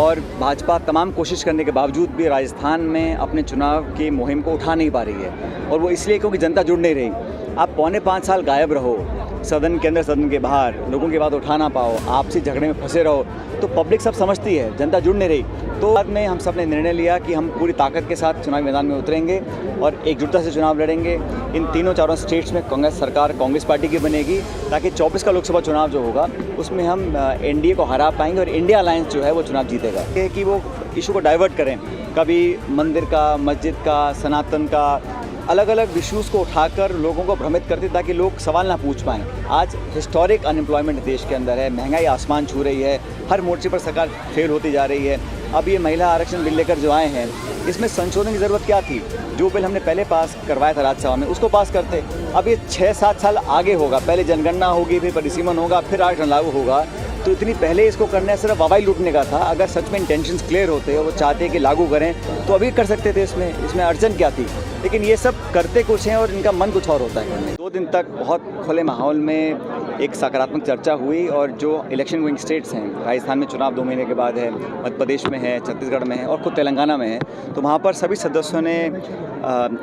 और भाजपा तमाम कोशिश करने के बावजूद भी राजस्थान में अपने चुनाव की मुहिम को उठा नहीं पा रही है। और वो इसलिए क्योंकि जनता जुड़ नहीं रही। आप पौने 5 साल गायब रहो, सदन के अंदर सदन के बाहर, लोगों की बात उठा ना पाओ, आपसी झगड़े में फंसे रहो, तो पब्लिक सब समझती है, जनता जुड़ नहीं रही। तो बाद में हम सब ने निर्णय लिया कि हम पूरी ताकत के साथ चुनावी मैदान में उतरेंगे और एकजुटता से चुनाव लड़ेंगे। इन तीनों चारों स्टेट्स में कांग्रेस सरकार कांग्रेस पार्टी की बनेगी, ताकि 24 का लोकसभा चुनाव जो होगा उसमें हम एनडीए को हरा पाएंगे और इंडिया अलायंस जो है वो चुनाव जीतेगा। ये कि वो इशू को डाइवर्ट करें, कभी मंदिर का, मस्जिद का, सनातन का, अलग अलग इश्यूज़ को उठाकर लोगों को भ्रमित करते ताकि लोग सवाल ना पूछ पाएँ। आज हिस्टोरिक अनएम्प्लॉयमेंट देश के अंदर है, महंगाई आसमान छू रही है, हर मोर्चे पर सरकार फेल होती जा रही है। अब ये महिला आरक्षण बिल लेकर जो आए हैं, इसमें संशोधन की ज़रूरत क्या थी? जो बिल हमने पहले पास करवाया था राज्यसभा में, उसको पास करते। अब ये 6-7 साल आगे होगा, पहले जनगणना होगी, फिर परिसीमन होगा, फिर आरक्षण लागू होगा। तो इतनी पहले इसको करना सिर्फ वावाई लूटने का था। अगर सच में इंटेंशंस क्लियर होते और वो चाहते कि लागू करें तो अभी कर सकते थे। इसमें अड़चन क्या थी? लेकिन ये सब करते कुछ हैं और इनका मन कुछ और होता है। 2 दिन तक बहुत खुले माहौल में एक सकारात्मक चर्चा हुई और जो इलेक्शन गोइंग स्टेट्स हैं, राजस्थान में चुनाव 2 महीने के बाद है, मध्य प्रदेश में है, छत्तीसगढ़ में है और खुद तेलंगाना में है, तो वहाँ पर सभी सदस्यों ने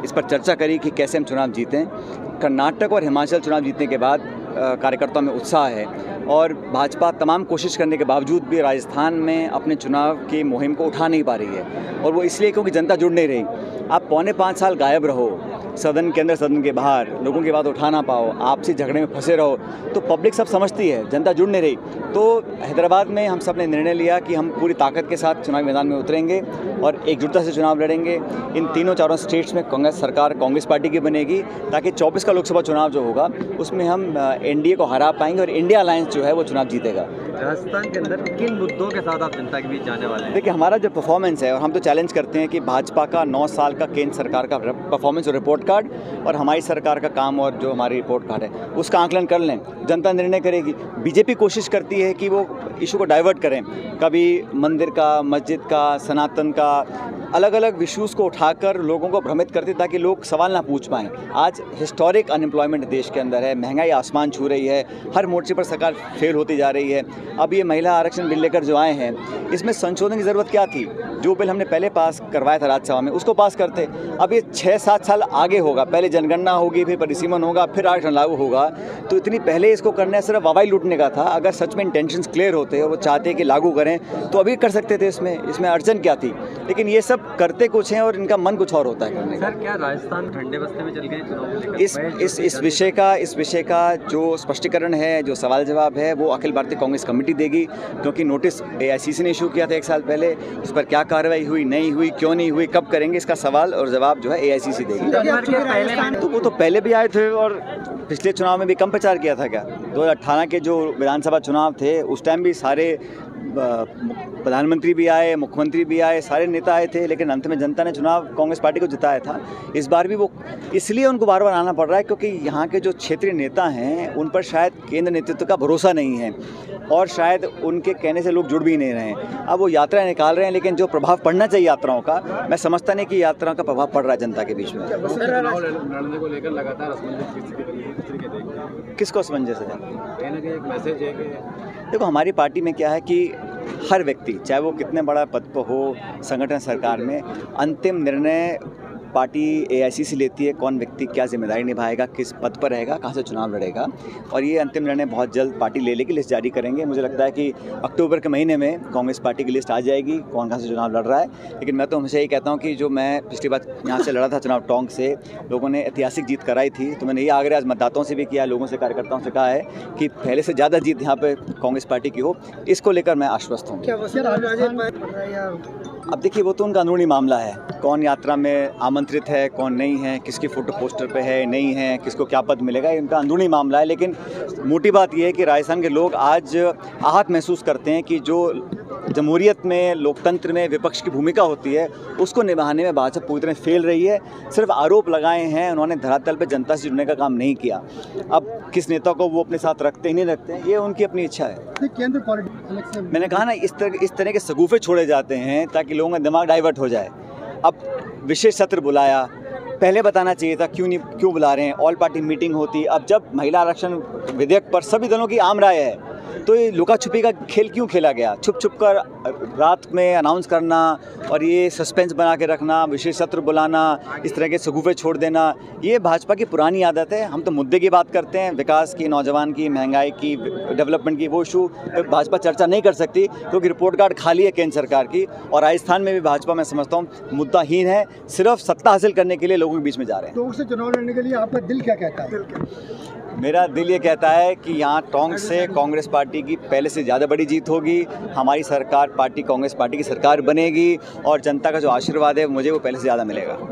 इस पर चर्चा करी कि कैसे हम चुनाव जीतें। कर्नाटक और हिमाचल चुनाव जीतने के बाद कार्यकर्ताओं में उत्साह है और भाजपा तमाम कोशिश करने के बावजूद भी राजस्थान में अपने चुनाव की मुहिम को उठा नहीं पा रही है। और वो इसलिए क्योंकि जनता जुड़ नहीं रही। आप पौने 5 साल गायब रहो, सदन के अंदर सदन के बाहर, लोगों की बात उठा ना पाओ, आपसी झगड़े में फंसे रहो, तो पब्लिक सब समझती है, जनता जुड़ नहीं रही। तो हैदराबाद में हम सब ने निर्णय लिया कि हम पूरी ताकत के साथ चुनावी मैदान में उतरेंगे और एकजुटता से चुनाव लड़ेंगे। इन तीनों चारों स्टेट्स में कांग्रेस सरकार कांग्रेस पार्टी की बनेगी, ताकि 24 का लोकसभा चुनाव जो होगा उसमें हम एनडीए को हरा पाएंगे और इंडिया अलायंस जो है वो चुनाव जीतेगा। राजस्थान के अंदर किन मुद्दों के साथ आप जनता के बीच जाने वाले हैं? देखिए, हमारा जो परफॉर्मेंस है, और हम तो चैलेंज करते हैं कि भाजपा का 9 साल का केंद्र सरकार का परफॉर्मेंस और रिपोर्ट कार्ड और हमारी सरकार का काम और जो हमारी रिपोर्ट कार्ड है उसका आकलन कर लें, जनता निर्णय करेगी। बीजेपी कोशिश करती है कि वो इशू को डाइवर्ट करें, कभी मंदिर का, मस्जिद का, सनातन का, अलग अलग इश्यूज़ को उठाकर लोगों को भ्रमित करते ताकि लोग सवाल ना पूछ पाएँ। आज हिस्टोरिक अनएम्प्लॉयमेंट देश के अंदर है, महंगाई आसमान छू रही है, हर मोर्चे पर सरकार फेल होती जा रही है। अब ये महिला आरक्षण बिल लेकर जो आए हैं, इसमें संशोधन की ज़रूरत क्या थी? जो बिल हमने पहले पास करवाया था राज्यसभा में, उसको पास करते। अब ये 6-7 साल आगे होगा, पहले जनगणना होगी, फिर परिसीमन होगा, फिर आरक्षण लागू होगा। तो इतनी पहले इसको करना सिर्फ वावाई लूटने का था। अगर सच में इंटेंशंस क्लियर होते और वो चाहते कि लागू करें तो अभी कर सकते थे। इसमें अड़चन क्या थी? लेकिन ये सब करते कुछ हैं और इनका मन कुछ और होता है करने का। सर, क्या राजस्थान ठंडे बस्ते में चल गए चुनाव? इस विषय का जो स्पष्टीकरण है, जो सवाल जवाब है, वो अखिल भारतीय कांग्रेस कमेटी देगी, क्योंकि नोटिस एआईसीसी ने इशू किया था 1 साल पहले। उस पर क्या कार्रवाई हुई, नहीं हुई, क्यों नहीं हुई, कब करेंगे, इसका सवाल और जवाब जो है एआईसीसी देगी। तो वो तो पहले भी आए थे और पिछले चुनाव में भी कम प्रचार किया था क्या? 2018 के जो विधानसभा चुनाव थे उस टाइम भी सारे प्रधानमंत्री भी आए, मुख्यमंत्री भी आए, सारे नेता आए थे, लेकिन अंत में जनता ने चुनाव कांग्रेस पार्टी को जिताया था। इस बार भी वो इसलिए उनको बार बार आना पड़ रहा है क्योंकि यहाँ के जो क्षेत्रीय नेता हैं उन पर शायद केंद्र नेतृत्व का भरोसा नहीं है और शायद उनके कहने से लोग जुड़ भी नहीं रहे हैं। अब वो यात्राएं निकाल रहे हैं, लेकिन जो प्रभाव पड़ना चाहिए यात्राओं का, मैं समझता नहीं कि यात्राओं का प्रभाव पड़ रहा है जनता के बीच में। किसको असमंजस है? देखो, हमारी पार्टी में क्या है कि हर व्यक्ति, चाहे वो कितने बड़ा पद पर हो संगठन सरकार में, अंतिम निर्णय पार्टी एआईसीसी लेती है। कौन व्यक्ति क्या जिम्मेदारी निभाएगा, किस पद पर रहेगा, कहाँ से चुनाव लड़ेगा, और ये अंतिम निर्णय बहुत जल्द पार्टी ले लेगी, लिस्ट जारी करेंगे। मुझे लगता है कि अक्टूबर के महीने में कांग्रेस पार्टी की लिस्ट आ जाएगी, कौन कहाँ से चुनाव लड़ रहा है। लेकिन मैं तो हमेशा यही कहता हूँ कि जो मैं पिछली बार यहाँ से लड़ा था चुनाव टोंक से, लोगों ने ऐतिहासिक जीत कराई थी, तो मैंने ये आग्रह आज मतदाताओं से भी किया, लोगों से, कार्यकर्ताओं से कहा है कि पहले से ज़्यादा जीत यहाँ पर कांग्रेस पार्टी की हो। इसको लेकर मैं आश्वस्त हूँ। अब देखिए, वो तो उनका अंदरूनी मामला है, कौन यात्रा में आमंत्रित है, कौन नहीं है, किसकी फ़ोटो पोस्टर पे है, नहीं है, किसको क्या पद मिलेगा, ये उनका अंदरूनी मामला है। लेकिन मोटी बात ये है कि राजस्थान के लोग आज आहत महसूस करते हैं कि जो जमहूरियत में, लोकतंत्र में विपक्ष की भूमिका होती है, उसको निभाने में भाजपा पूरी तरह फेल रही है। सिर्फ आरोप लगाए हैं, उन्होंने धरातल पर जनता से जुड़ने का काम नहीं किया। अब किस नेता को वो अपने साथ रखते ही नहीं रखते, ये उनकी अपनी इच्छा है। मैंने कहा ना, इस तरह के सगुफे छोड़े जाते हैं ताकि लोगों का दिमाग डाइवर्ट हो जाए। अब विशेष सत्र बुलाया, पहले बताना चाहिए था, क्यों बुला रहे हैं? ऑल पार्टी मीटिंग होती। अब जब महिला आरक्षण विधेयक पर सभी दलों की आम राय है, तो ये लुका छुपी का खेल क्यों खेला गया? छुप कर रात में अनाउंस करना और ये सस्पेंस बना के रखना, विशेष सत्र बुलाना, इस तरह के शगुफे छोड़ देना, ये भाजपा की पुरानी आदत है। हम तो मुद्दे की बात करते हैं, विकास की, नौजवान की, महंगाई की, डेवलपमेंट की। वो इशू भाजपा चर्चा नहीं कर सकती क्योंकि रिपोर्ट कार्ड खाली है केंद्र सरकार की। और राजस्थान में भी भाजपा, मैं समझता हूँ, मुद्दाहीन है, सिर्फ सत्ता हासिल करने के लिए लोगों के बीच में जा रहे हैं। टोंक से चुनाव लड़ने के लिए आपका दिल क्या कहता है? मेरा दिल ये कहता है कि यहाँ टोंक से कांग्रेस पार्टी की पहले से ज़्यादा बड़ी जीत होगी। हमारी सरकार, कांग्रेस पार्टी की सरकार बनेगी और जनता का जो आशीर्वाद है मुझे वो पहले से ज़्यादा मिलेगा।